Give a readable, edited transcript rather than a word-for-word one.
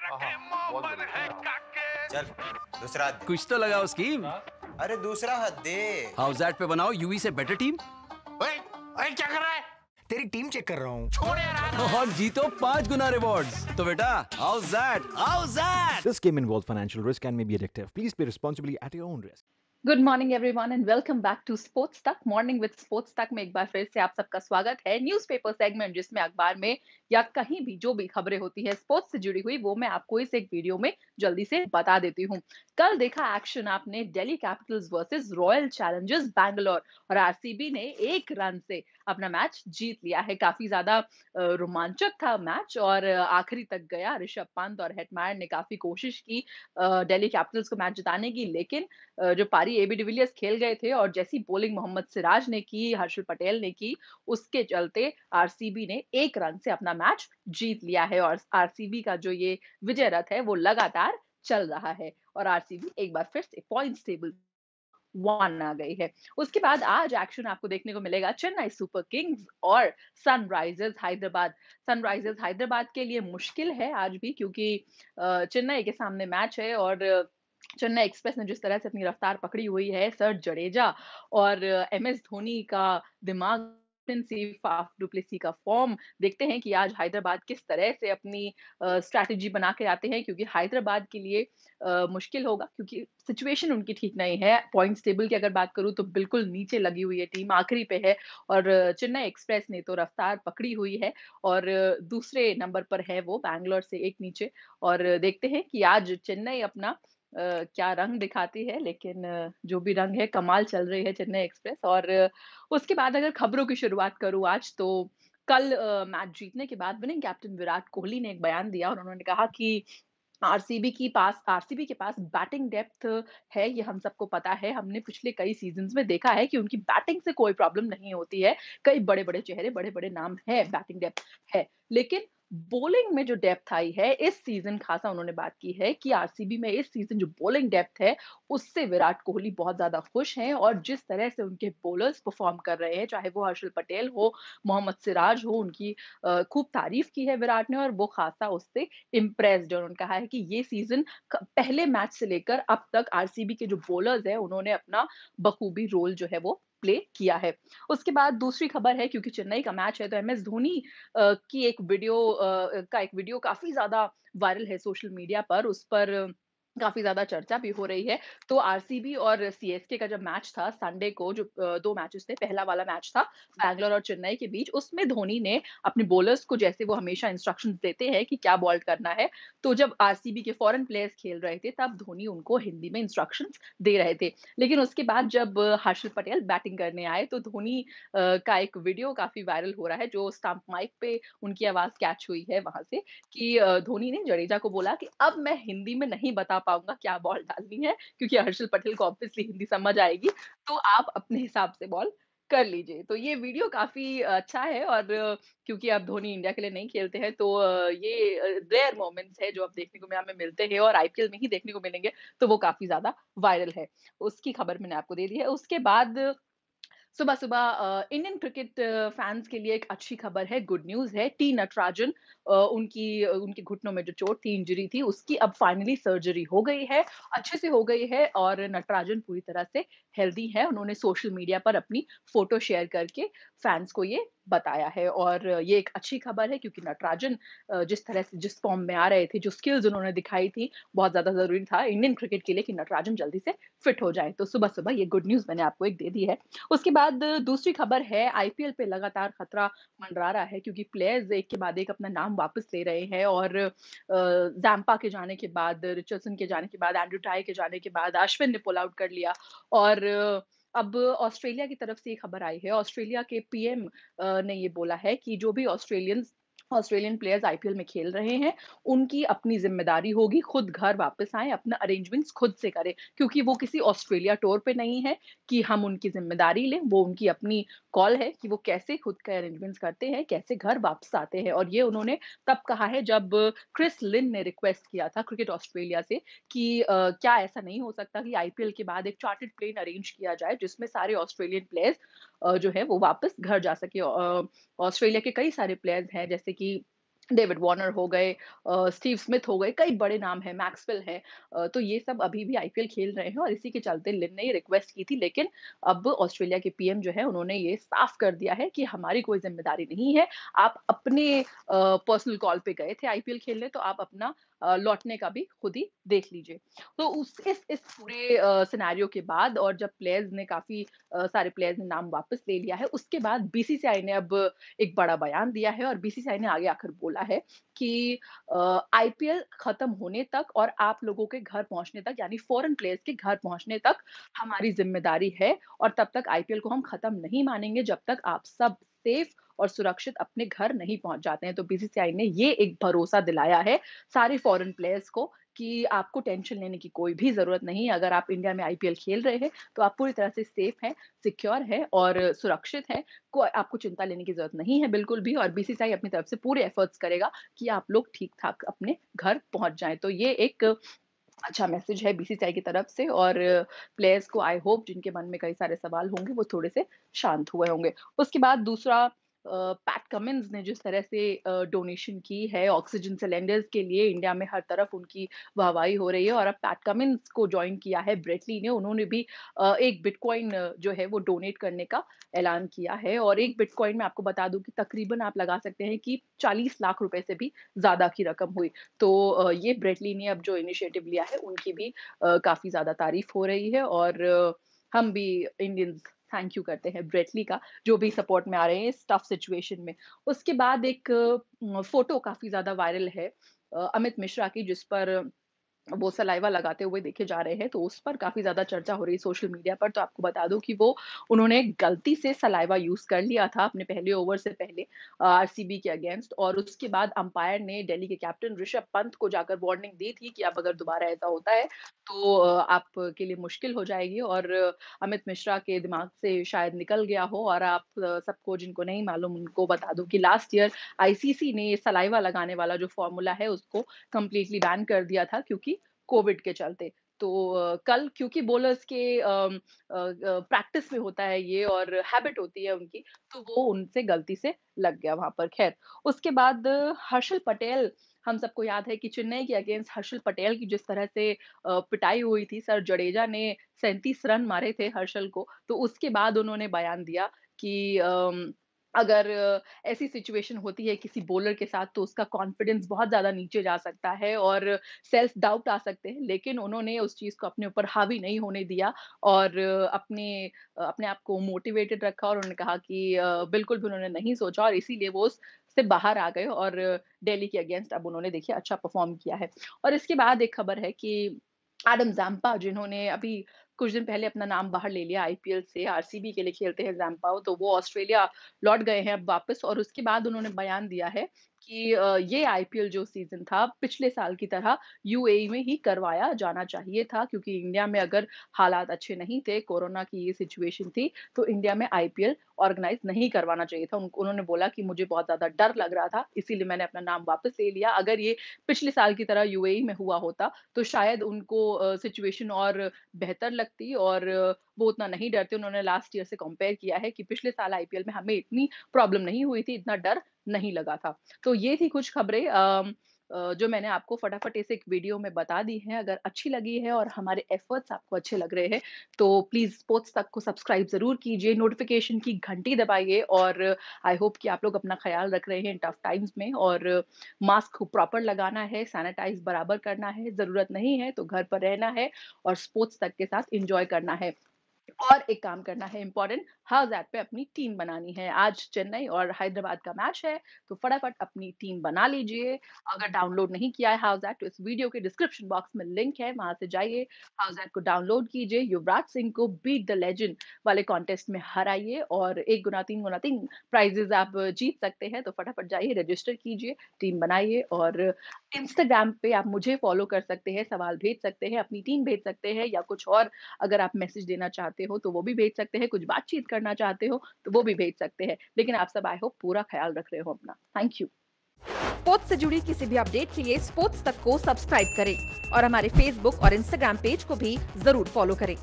बहुत बढ़िया। चल दूसरा हद दे। कुछ तो लगाओ स्कीम। अरे दूसरा हद दे। हाउस दैट पे बनाओ यूवी से बेटर टीम ओए, ओए, क्या कर रहा है? तेरी टीम चेक कर रहा हूँ। छोड़ यार। और जीतो 5 गुना रिवॉर्ड्स। तो बेटा house that This game involves financial risk and may be addictive. Please play responsibly at your own risk. Good morning everyone and welcome back to sports Tak. Morning with sports Tak में एक बार फिर से आप सबका स्वागत है। न्यूज़पेपर सेगमेंट जिसमें अखबार में या कहीं भी जो भी खबरें होती है स्पोर्ट्स से जुड़ी हुई वो मैं आपको इस एक वीडियो में जल्दी से बता देती हूँ। कल देखा एक्शन आपने Delhi Capitals versus royal Challengers Bangalore और आरसीबी ने 1 रन से अपना मैच जीत लिया है। काफी ज्यादा रोमांचक था मैच और आखिरी तक गया। ऋषभ पंत और हेटमायर ने काफी कोशिश की दिल्ली कैपिटल्स को मैच जिताने की, लेकिन जो पारी एबी डिविलियर्स खेल गए थे और जैसी बॉलिंग मोहम्मद सिराज ने की, हर्षल पटेल ने की, उसके चलते आरसीबी ने 1 रन से अपना मैच जीत लिया है और आरसीबी का जो ये विजय रथ है वो लगातार चल रहा है और आरसीबी एक बार फिर से पॉइंट्स टेबल 1 आ गई है। उसके बाद आज एक्शन आपको देखने को मिलेगा चेन्नई सुपर किंग्स और सनराइजर्स हैदराबाद। सनराइजर्स हैदराबाद के लिए मुश्किल है आज भी क्योंकि चेन्नई के सामने मैच है और चेन्नई एक्सप्रेस ने जिस तरह से अपनी रफ्तार पकड़ी हुई है, सर जडेजा और एमएस धोनी का दिमाग, फाफ डुप्लेसी का फॉर्म, देखते हैं कि आज हैदराबाद किस तरह से अपनी स्ट्रैटेजी बना के आते हैं क्योंकि हैदराबाद के लिए मुश्किल होगा क्योंकि सिचुएशन उनकी ठीक नहीं है। पॉइंट्स टेबल की अगर बात करूँ तो बिल्कुल नीचे लगी हुई है टीम, आखिरी पे है और चेन्नई एक्सप्रेस ने तो रफ्तार पकड़ी हुई है और दूसरे नंबर पर है वो बैंगलोर से 1 नीचे और देखते हैं कि आज चेन्नई अपना क्या रंग दिखाती है, लेकिन जो भी रंग है कमाल चल रही है चेन्नई एक्सप्रेस। और उसके बाद अगर खबरों की शुरुआत करूँ आज तो कल मैच जीतने के बाद विनिंग कैप्टन विराट कोहली ने एक बयान दिया और उन्होंने कहा कि आरसीबी के पास बैटिंग डेप्थ है, ये हम सबको पता है। हमने पिछले कई सीज़न्स में देखा है कि उनकी बैटिंग से कोई प्रॉब्लम नहीं होती है। कई बड़े-बड़े चेहरे, बड़े-बड़े नाम है, बैटिंग डेप्थ है। लेकिन बॉलिंग में जो डेप्थ आई है इस सीज़न, खासा उन्होंने बात की है कि आरसीबी में इस सीज़न जो बॉलिंग डेप्थ है, उससे विराट कोहली बहुत ज़्यादा खुश हैं और जिस तरह से उनके बॉलर्स परफ़ॉर्म कर रहे हैं, चाहे वो हर्षल पटेल हो, मोहम्मद सिराज हो, उनकी खूब तारीफ़ की है विराट ने और वो खासा उससे इम्प्रेस्ड है। उन्होंने कहा है कि ये सीज़न पहले मैच से लेकर अब तक आरसीबी के जो बॉलर्स हैं उन्होंने अपना बखूबी रोल जो है वो प्ले किया है। उसके बाद दूसरी खबर है क्योंकि चेन्नई का मैच है तो एमएस धोनी की एक वीडियो काफ़ी ज़्यादा वायरल है सोशल मीडिया पर, उस पर काफ़ी ज़्यादा चर्चा भी हो रही है। तो आरसीबी और सीएसके का जब मैच था संडे को, जो 2 मैचेस थे, पहला वाला मैच था बैंगलोर और चेन्नई के बीच, उसमें धोनी ने अपने बॉलर्स को, जैसे वो हमेशा इंस्ट्रक्शंस देते हैं कि क्या बॉल करना है, तो जब आरसीबी के फॉरेन प्लेयर्स खेल रहे थे तब धोनी उनको हिंदी में इंस्ट्रक्शंस दे रहे थे। लेकिन उसके बाद जब हर्षल पटेल बैटिंग करने आए तो धोनी का एक वीडियो काफ़ी वायरल हो रहा है जो स्टंप माइक पे उनकी आवाज़ कैच हुई है वहाँ से कि धोनी ने जडेजा को बोला कि अब मैं हिंदी में नहीं बता पाऊँगा क्या बॉल डालनी है क्योंकि हर्षल पटेल को ऑब्वियसली हिंदी समझ आएगी, तो आप अपने हिसाब से बॉल कर लीजिए। तो ये वीडियो काफ़ी अच्छा है और क्योंकि अब धोनी इंडिया के लिए नहीं खेलते हैं तो ये रेयर मोमेंट्स है जो अब देखने को हमें मिलते हैं और आईपीएल में ही देखने को मिलेंगे, तो वो काफ़ी ज़्यादा वायरल है। उसकी खबर मैंने आपको दे दी है। उसके बाद सुबह-सुबह इंडियन क्रिकेट फैन्स के लिए एक अच्छी खबर है, गुड न्यूज़ है। टी नटराजन, उनके घुटनों में जो चोट थी, इंजरी थी, उसकी अब फाइनली सर्जरी हो गई है, अच्छे से हो गई है और नटराजन पूरी तरह से हेल्दी है। उन्होंने सोशल मीडिया पर अपनी फ़ोटो शेयर करके फैन्स को ये बताया है और ये एक अच्छी खबर है क्योंकि नटराजन जिस तरह से जिस फ़ॉर्म में आ रहे थे, जो स्किल्स उन्होंने दिखाई थी, बहुत ज़्यादा ज़रूरी था इंडियन क्रिकेट के लिए कि नटराजन जल्दी से फिट हो जाएँ। तो सुबह-सुबह ये गुड न्यूज़ मैंने आपको एक दे दी है। उसके बाद दूसरी खबर है, आईपीएल पे लगातार खतरा मंडरा रहा है क्योंकि प्लेयर्स एक के बाद एक अपना नाम वापस ले रहे हैं और ज़ैम्पा के जाने के बाद, रिचर्डसन के जाने के बाद, एंड्रयू टाई के जाने के बाद अश्विन ने पुल आउट कर लिया और अब ऑस्ट्रेलिया की तरफ से ये खबर आई है। ऑस्ट्रेलिया के पीएम ने ये बोला है कि जो भी ऑस्ट्रेलियन प्लेयर्स आईपीएल में खेल रहे हैं, उनकी अपनी ज़िम्मेदारी होगी, खुद घर वापस आएँ, अपना अरेंजमेंट्स खुद से करें क्योंकि वो किसी ऑस्ट्रेलिया टूर पे नहीं है कि हम उनकी ज़िम्मेदारी लें, वो उनकी अपनी कॉल है कि वो कैसे खुद के अरेंजमेंट्स करते हैं, कैसे घर वापस आते हैं और ये उन्होंने तब कहा है जब क्रिस लिन ने रिक्वेस्ट किया था क्रिकेट ऑस्ट्रेलिया से कि क्या ऐसा नहीं हो सकता कि आईपीएल के बाद एक चार्टर्ड प्लेन अरेंज किया जाए जिसमें सारे ऑस्ट्रेलियन प्लेयर्स जो है वो वापस घर जा सके। ऑस्ट्रेलिया के कई सारे प्लेयर्स हैं जैसे कि डेविड वार्नर हो गए, स्टीव स्मिथ हो गए, कई बड़े नाम हैं, मैक्सवेल हैं। तो ये सब अभी भी आईपीएल खेल रहे हैं और इसी के चलते लिन ने ये रिक्वेस्ट की थी, लेकिन अब ऑस्ट्रेलिया के पीएम जो है उन्होंने ये साफ कर दिया है कि हमारी कोई ज़िम्मेदारी नहीं है। आप अपने पर्सनल कॉल पे गए थे आईपीएल खेलने, तो आप अपना लौटने का भी खुद ही देख लीजिए। तो उस इस पूरे सिनेरियो के बाद और जब प्लेयर्स ने काफ़ी सारे प्लेयर्स ने नाम वापस ले लिया है, उसके बाद बीसीसीआई ने अब एक बड़ा बयान दिया है और बीसीसीआई ने आगे आकर बोला है कि आईपीएल खत्म होने तक और आप लोगों के घर पहुंचने तक, यानी फॉरेन प्लेयर्स के घर पहुंचने तक हमारी जिम्मेदारी है और तब तक आईपीएल को हम खत्म नहीं मानेंगे जब तक आप सब सेफ और सुरक्षित अपने घर नहीं पहुंच जाते हैं। तो बीसीसीआई ने ये एक भरोसा दिलाया है सारे फॉरेन प्लेयर्स को कि आपको टेंशन लेने की कोई भी ज़रूरत नहीं है। अगर आप इंडिया में आईपीएल खेल रहे हैं, तो आप पूरी तरह से सेफ हैं, सिक्योर हैं और सुरक्षित हैं। आपको चिंता लेने की ज़रूरत नहीं है बिल्कुल भी, और बीसीसीआई अपनी तरफ से पूरे एफर्ट्स करेगा कि आप लोग ठीक-ठाक अपने घर पहुँच जाएँ। तो ये एक अच्छा मैसेज है बीसीसीआई की तरफ से, और प्लेयर्स को आई होप जिनके मन में कई सारे सवाल होंगे वो थोड़े से शांत हुए होंगे। उसके बाद दूसरा, पैट कमिंस ने जिस तरह से डोनेशन की है ऑक्सीजन सिलेंडर्स के लिए, इंडिया में हर तरफ उनकी वाहवाही हो रही है और अब पैट कमिंस को जॉइन किया है ब्रेट ली ने। उन्होंने भी एक बिटकॉइन जो है वो डोनेट करने का ऐलान किया है, और एक बिटकॉइन में आपको बता दूं कि तकरीबन आप लगा सकते हैं कि 40 लाख रुपए से भी ज्यादा की रकम हुई। तो ये ब्रेट ली ने अब जो इनिशिएटिव लिया है उनकी भी काफी ज्यादा तारीफ हो रही है, और हम भी इंडियंस थैंक यू करते हैं ब्रेटली का, जो भी सपोर्ट में आ रहे हैं इस टफ सिचुएशन में। उसके बाद एक फोटो काफ़ी ज़्यादा वायरल है अमित मिश्रा की, जिस पर वो सलाइवा लगाते हुए देखे जा रहे हैं, तो उस पर काफ़ी ज़्यादा चर्चा हो रही है सोशल मीडिया पर। तो आपको बता दूँ कि वो उन्होंने गलती से सलाइवा यूज़ कर लिया था अपने पहले ओवर से पहले आरसीबी के अगेंस्ट, और उसके बाद अंपायर ने दिल्ली के कैप्टन ऋषभ पंत को जाकर वार्निंग दी थी कि अब अगर दोबारा ऐसा होता है तो आपके लिए मुश्किल हो जाएगी। और अमित मिश्रा के दिमाग से शायद निकल गया हो, और आप सबको जिनको नहीं मालूम उनको बता दूँ कि लास्ट ईयर आईसीसी ने सलाइवा लगाने वाला जो फ़ॉर्मूला है उसको कंप्लीटली बैन कर दिया था, क्योंकि कोविड के चलते। तो कल क्योंकि बॉलर्स के प्रैक्टिस में होता है ये और हैबिट होती है उनकी, तो वो उनसे गलती से लग गया वहाँ पर। ख़ैर, उसके बाद हर्षल पटेल, हम सबको याद है कि चेन्नई के अगेंस्ट हर्षल पटेल की जिस तरह से पिटाई हुई थी, सर जडेजा ने 37 रन मारे थे हर्षल को, तो उसके बाद उन्होंने बयान दिया कि अगर ऐसी सिचुएशन होती है किसी बॉलर के साथ तो उसका कॉन्फिडेंस बहुत ज़्यादा नीचे जा सकता है और सेल्फ डाउट आ सकते हैं, लेकिन उन्होंने उस चीज़ को अपने ऊपर हावी नहीं होने दिया और अपने आप को मोटिवेटेड रखा, और उन्होंने कहा कि बिल्कुल भी उन्होंने नहीं सोचा और इसीलिए वो उससे बाहर आ गए और दिल्ली के अगेंस्ट अब उन्होंने देखिए अच्छा परफॉर्म किया है। और इसके बाद एक खबर है कि एडम ज़ैम्पा, जिन्होंने अभी कुछ दिन पहले अपना नाम बाहर ले लिया आईपीएल से, आरसीबी के लिए खेलते हैं ज़ैम्पा, तो वो ऑस्ट्रेलिया लौट गए हैं अब वापस, और उसके बाद उन्होंने बयान दिया है कि ये आईपीएल जो सीज़न था पिछले साल की तरह यूएई में ही करवाया जाना चाहिए था, क्योंकि इंडिया में अगर हालात अच्छे नहीं थे, कोरोना की ये सिचुएशन थी, तो इंडिया में आईपीएल ऑर्गेनाइज़ नहीं करवाना चाहिए था। उन्होंने बोला कि मुझे बहुत ज़्यादा डर लग रहा था, इसीलिए मैंने अपना नाम वापस ले लिया। अगर ये पिछले साल की तरह यूएई में हुआ होता, तो शायद उनको सिचुएशन और बेहतर लगती और वो उतना नहीं डरते। उन्होंने लास्ट ईयर से कंपेयर किया है कि पिछले साल आईपीएल में हमें इतनी प्रॉब्लम नहीं हुई थी, इतना डर नहीं लगा था। तो ये थी कुछ खबरें जो मैंने आपको फटाफट इस एक वीडियो में बता दी हैं। अगर अच्छी लगी है और हमारे एफर्ट्स आपको अच्छे लग रहे हैं, तो प्लीज़ स्पोर्ट्स तक को सब्सक्राइब ज़रूर कीजिए, नोटिफ़िकेशन की घंटी दबाइए, और आई होप कि आप लोग अपना ख़्याल रख रहे हैं इन टफ टाइम्स में, और मास्क प्रॉपर लगाना है, सैनिटाइज़ बराबर करना है, ज़रूरत नहीं है तो घर पर रहना है और स्पोर्ट्स तक के साथ एन्जॉय करना है। और एक काम करना है इम्पोर्टेंट, हाउस ऐप पे अपनी टीम बनानी है। आज चेन्नई और हैदराबाद का मैच है, तो फटाफट अपनी टीम बना लीजिए। अगर डाउनलोड नहीं किया है हाउस ऐप, तो इस वीडियो के डिस्क्रिप्शन बॉक्स में लिंक है, वहां से जाइए, हाउस ऐप को डाउनलोड कीजिए, युवराज सिंह को बीट द लेजेंड वाले कॉन्टेस्ट में हराइए और 1 गुना 3 गुना 3 प्राइजेस आप जीत सकते हैं। तो फटाफट जाइए, रजिस्टर कीजिए, टीम बनाइए, और इंस्टाग्राम पे आप मुझे फॉलो कर सकते हैं, सवाल भेज सकते हैं, अपनी टीम भेज सकते हैं, या कुछ और अगर आप मैसेज देना चाहते हो तो वो भी भेज सकते हैं, कुछ बातचीत करना चाहते हो तो वो भी भेज सकते हैं। लेकिन आप सब आई होप पूरा ख्याल रख रहे हो अपना। Thank you. स्पोर्ट्स से जुड़ी किसी भी अपडेट के लिए स्पोर्ट्स तक को सब्सक्राइब करें और हमारे फेसबुक और इंस्टाग्राम पेज को भी जरूर फॉलो करें।